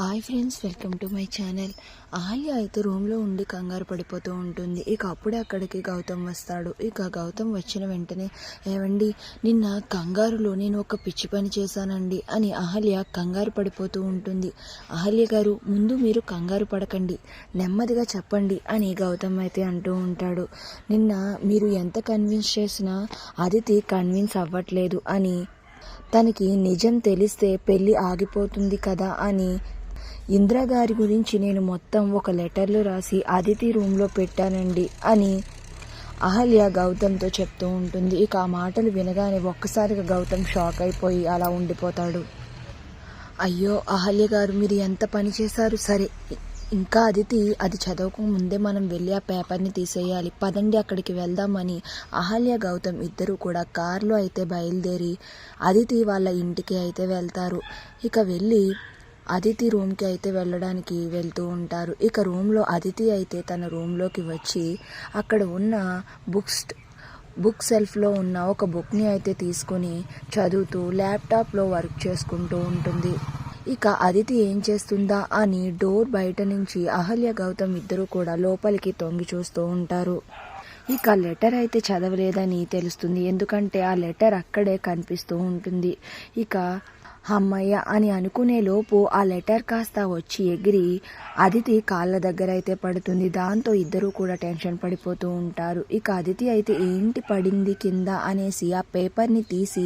Hi friends, welcome to my channel. Ahalya అయితే రూమ్లో ఉండి కంగారు పడిపోతూ ఉంటుంది. ఇక అప్పుడే అక్కడికి గౌతమ్ వస్తాడు. ఇక గౌతమ్ వచ్చిన వెంటనే, ఏవండి, నిన్న కంగారులో నేను ఒక పిచ్చి పని చేశానండి అని అహల్య కంగారు పడిపోతూ ఉంటుంది. అహల్య గారు, ముందు మీరు కంగారు పడకండి, నెమ్మదిగా చెప్పండి అని గౌతమ్ అయితే అంటూ ఉంటాడు. నిన్న మీరు ఎంత కన్విన్స్ చేసినా అదితి కన్విన్స్ అవ్వట్లేదు అని, తనకి నిజం తెలిస్తే పెళ్ళి ఆగిపోతుంది కదా అని ఇంద్రగారి గురించి నేను మొత్తం ఒక లెటర్లో రాసి అదితి రూమ్లో పెట్టానండి అని అహల్య గౌతమ్తో చెప్తూ ఉంటుంది. ఇక ఆ మాటలు వినగానే ఒక్కసారిగా గౌతమ్ షాక్ అయిపోయి అలా ఉండిపోతాడు. అయ్యో అహల్య గారు, మీరు ఎంత పని చేశారు. సరే, ఇంకా అదితి అది చదవక ముందే మనం వెళ్ళి ఆ పేపర్ని తీసేయాలి, పదండి అక్కడికి వెళ్దామని అహల్య గౌతమ్ ఇద్దరు కూడా కారులో అయితే బయలుదేరి అదితి వాళ్ళ ఇంటికి అయితే వెళ్తారు. ఇక వెళ్ళి అదితి రూమ్కి అయితే వెళ్ళడానికి వెళ్తూ ఉంటారు. ఇక రూమ్లో అదితి అయితే తన రూమ్లోకి వచ్చి అక్కడ ఉన్న బుక్ సెల్ఫ్లో ఉన్న ఒక బుక్ని అయితే తీసుకొని చదువుతూ ల్యాప్టాప్లో వర్క్ చేసుకుంటూ ఉంటుంది. ఇక అదితి ఏం చేస్తుందా అని డోర్ బయట నుంచి అహల్య గౌతమ్ ఇద్దరు కూడా లోపలికి తొంగి చూస్తూ ఉంటారు. ఇక లెటర్ అయితే చదవలేదని తెలుస్తుంది, ఎందుకంటే ఆ లెటర్ అక్కడే కనిపిస్తూ ఉంటుంది. ఇక అమ్మయ్య అని అనుకునే లోపు ఆ లెటర్ కాస్త వచ్చి ఎగిరి అదితి కాళ్ళ దగ్గర అయితే పడుతుంది. దాంతో ఇద్దరు కూడా టెన్షన్ పడిపోతూ ఉంటారు. ఇక అదితి అయితే ఏంటి పడింది కింద అనేసి ఆ పేపర్ని తీసి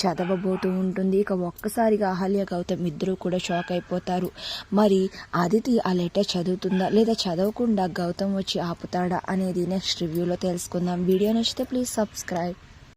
చదవబోతూ ఉంటుంది. ఇక ఒక్కసారిగా అహల్య గౌతమ్ ఇద్దరు కూడా షాక్ అయిపోతారు. మరి అదితి ఆ లెటర్ చదువుతుందా లేదా చదవకుండా గౌతమ్ వచ్చి ఆపుతాడా అనేది నెక్స్ట్ రివ్యూలో తెలుసుకుందాం. వీడియో నచ్చితే ప్లీజ్ సబ్స్క్రైబ్.